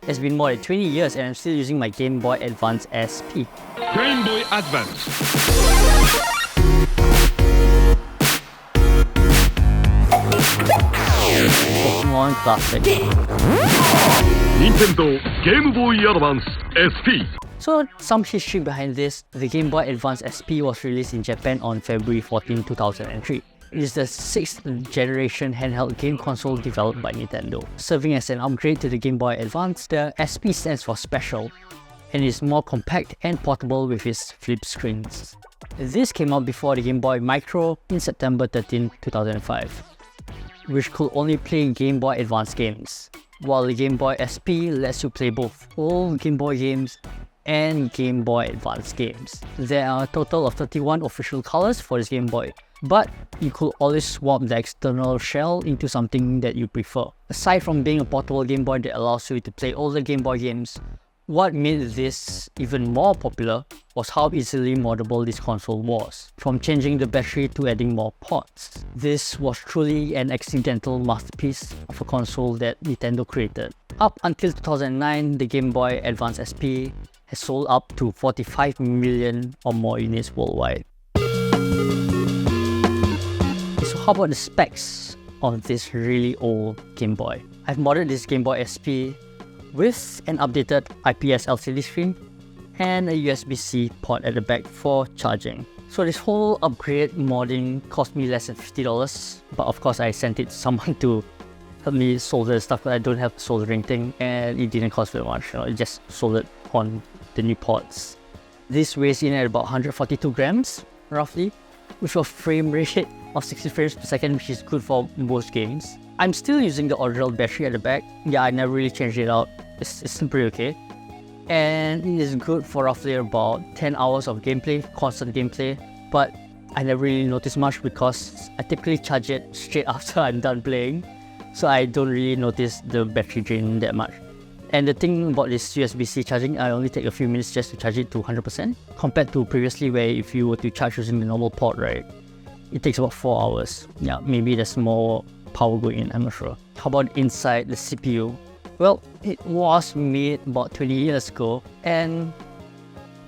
It's been more than 20 years and I'm still using my Game Boy Advance SP. Gameboy Advance. Pokemon Classic. Nintendo Gameboy Advance SP. So, some history behind this. The Game Boy Advance SP was released in Japan on February 14, 2003. It is the 6th generation handheld game console developed by Nintendo. Serving as an upgrade to the Game Boy Advance, the SP stands for Special and is more compact and portable with its flip screens. This came out before the Game Boy Micro in September 13, 2005, which could only play Game Boy Advance games, while the Game Boy SP lets you play both old Game Boy games and Game Boy Advance games. There are a total of 31 official colors for this Game Boy, but you could always swap the external shell into something that you prefer. Aside from being a portable Game Boy that allows you to play older Game Boy games, what made this even more popular was how easily moddable this console was, from changing the battery to adding more ports. This was truly an accidental masterpiece of a console that Nintendo created. Up until 2009, the Game Boy Advance SP has sold up to 45 million or more units worldwide. So how about the specs of this really old Game Boy? I've modded this Game Boy SP with an updated IPS LCD screen and a USB-C port at the back for charging. So this whole upgrade modding cost me less than $50, but of course I sent it to someone to help me solder the stuff, but I don't have the soldering thing and it didn't cost very much. It just soldered on the new ports. This weighs in at about 142 grams roughly, with a frame rate of 60 frames per second, which is good for most games. I'm still using the original battery at the back. Yeah, I never really changed it out. It's pretty okay. And it is good for roughly about 10 hours of gameplay, constant gameplay. But I never really notice much because I typically charge it straight after I'm done playing. So I don't really notice the battery drain that much. And the thing about this USB-C charging, I only take a few minutes just to charge it to 100%. Compared to previously where if you were to charge using the normal port, right, it takes about 4 hours. Yeah, maybe there's more power going in, I'm not sure. How about inside the CPU? Well, it was made about 20 years ago and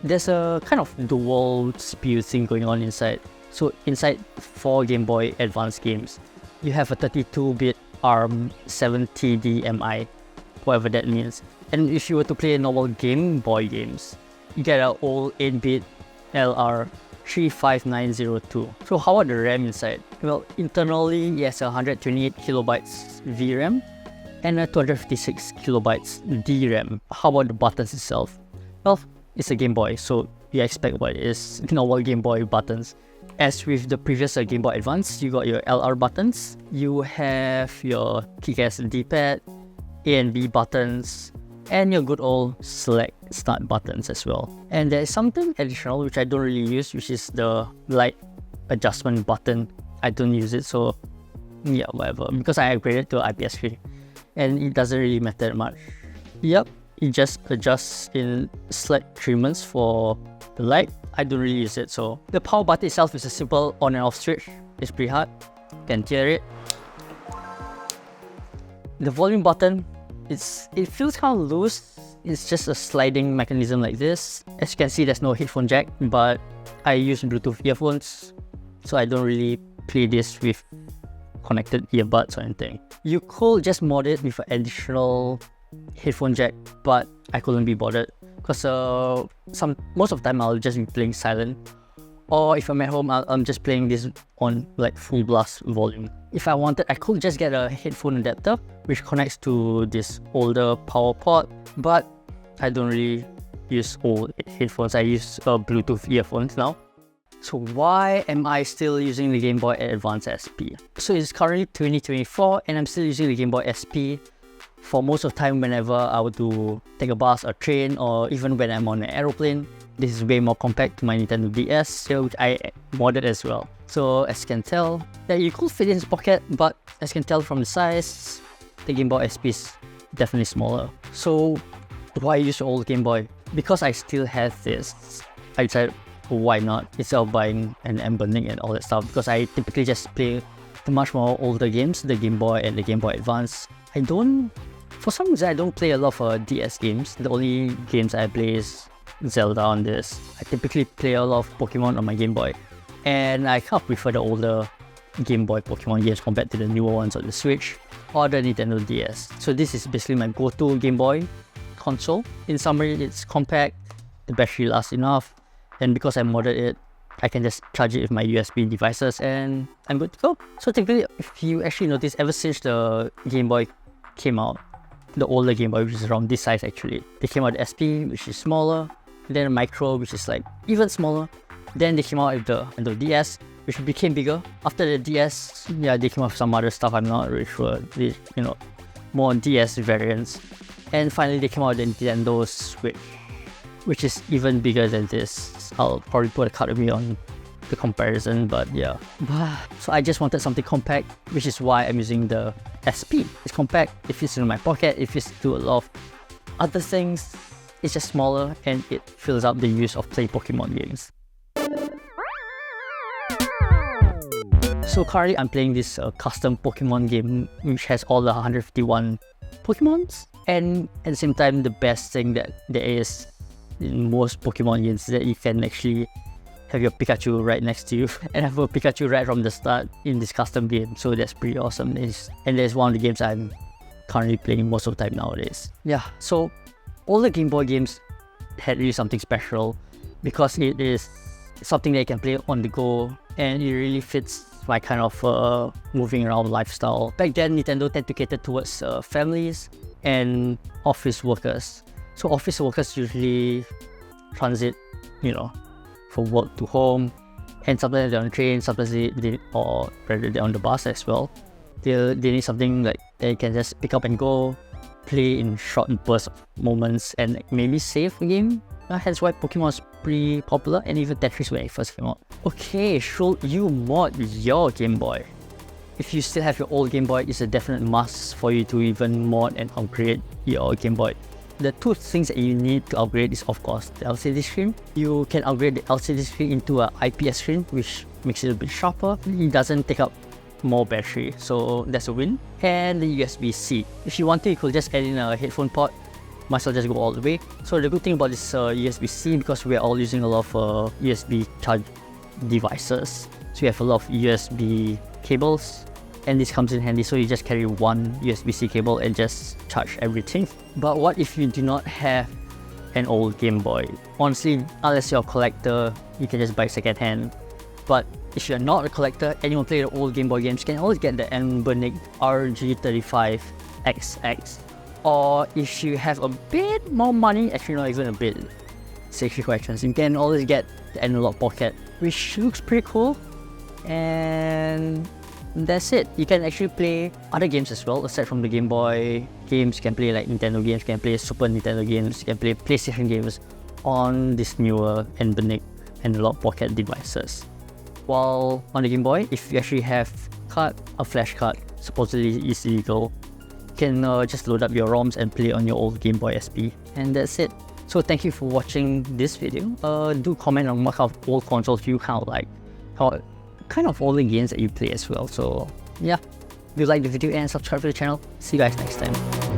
there's a kind of dual CPU thing going on inside. So inside 4 Game Boy Advance games, you have a 32-bit ARM 7TDMI, whatever that means. And if you were to play normal Game Boy games, you get an old 8-bit LR 35902. So how about the RAM inside? Well, internally it has 128 kilobytes VRAM and a 256 kilobytes DRAM. How about the buttons itself? Well, it's a Game Boy, so you expect what is normal Game Boy buttons. As with the previous Game Boy Advance, you got your LR buttons, you have your kick-ass D-pad, A and B buttons, and your good old select start buttons as well. And there is something additional which I don't really use, which is the light adjustment button. I don't use it, so yeah, whatever, because I upgraded to IPS screen and it doesn't really matter much. Yep, it just adjusts in slight increments for the light. I don't really use it. So the power button itself is a simple on and off switch. It's pretty hard, you can hear it. The volume button, it feels kind of loose. It's just a sliding mechanism like this. As you can see, there's no headphone jack, but I use Bluetooth earphones, so I don't really play this with connected earbuds or anything. You could just mod it with an additional headphone jack, but I couldn't be bothered because most of the time I'll just be playing silent, or if I'm at home, I'm just playing this on like full blast volume. If I wanted, I could just get a headphone adapter which connects to this older power port, but I don't really use old headphones. I use Bluetooth earphones now. So why am I still using the Game Boy Advance SP? So it's currently 2024 and I'm still using the Game Boy SP for most of the time whenever I would to take a bus or train, or even when I'm on an aeroplane. This is way more compact to my Nintendo DS, which I modded as well. So as you can tell, yeah, you could fit in its pocket, but as you can tell from the size, the Game Boy SP is definitely smaller. So why use an old Game Boy? Because I still have this, I decided why not, instead of buying and burning and all that stuff, because I typically just play the much more older games, the Game Boy and the Game Boy Advance. I don't For some reason, I don't play a lot of DS games. The only games I play is Zelda on this. I typically play a lot of Pokemon on my Game Boy. And I kind of prefer the older Game Boy Pokemon games compared to the newer ones on the Switch or the Nintendo DS. So this is basically my go-to Game Boy console. In summary, it's compact, the battery lasts enough, and because I modded it, I can just charge it with my USB devices and I'm good to go. So typically, if you actually notice, ever since the Game Boy came out, the older Game Boy, which is around this size actually, they came out the SP, which is smaller, then a Micro, which is like even smaller. Then they came out with the DS, which became bigger. After the DS, yeah, they came out with some other stuff, I'm not really sure. They, more DS variants. And finally, they came out with the Nintendo Switch, which is even bigger than this. I'll probably put a card of me on the comparison, but yeah. So I just wanted something compact, which is why I'm using the SP. It's compact, it fits in my pocket, it fits to a lot of other things. It's just smaller and it fills up the use of playing Pokemon games. So currently I'm playing this custom Pokemon game which has all the 151 Pokemons, and at the same time the best thing that there is in most Pokemon games is that you can actually have your Pikachu right next to you and have a Pikachu right from the start in this custom game. So that's pretty awesome. And there's one of the games I'm currently playing most of the time nowadays. Yeah, so all the Game Boy games had really something special because it is something that you can play on the go and it really fits my kind of moving around lifestyle. Back then, Nintendo tended to cater towards families and office workers. So office workers usually transit, from work to home, and sometimes they're on the train, sometimes or rather they're on the bus as well. They need something like they can just pick up and go, play in short bursts of moments, and maybe save a game. Hence why Pokemon was pretty popular, and even Tetris when it first came out. Okay, should you mod your Game Boy? If you still have your old Game Boy, it's a definite must for you to even mod and upgrade your Game Boy. The two things that you need to upgrade is of course the LCD screen. You can upgrade the LCD screen into an IPS screen, which makes it a bit sharper. It doesn't take up more battery, so that's a win. And the USB-C. If you want to, you could just add in a headphone port. Might as well just go all the way. So the good thing about this USB-C, because we're all using a lot of USB charge devices, so you have a lot of USB cables, and this comes in handy. So you just carry one USB-C cable and just charge everything. But what if you do not have an old Game Boy? Honestly, unless you're a collector, you can just buy second-hand. But if you're not a collector and you want to play the old Game Boy games, you can always get the MODDED RG35XX. Or if you have a bit more money, actually not even a bit, it's actually quite expensive, you can always get the analog pocket, which looks pretty cool. And that's it. You can actually play other games as well, aside from the Game Boy games. You can play like Nintendo games, you can play Super Nintendo games, you can play PlayStation games on this newer NBNIC analog pocket devices. While on the Game Boy, if you actually have a flash card, supposedly is illegal, you can just load up your ROMs and play on your old Game Boy SP, and that's it. So thank you for watching this video. Do comment on what kind of old consoles you kind of like, how kind of older games that you play as well. So yeah, if you like the video and subscribe to the channel. See you guys next time.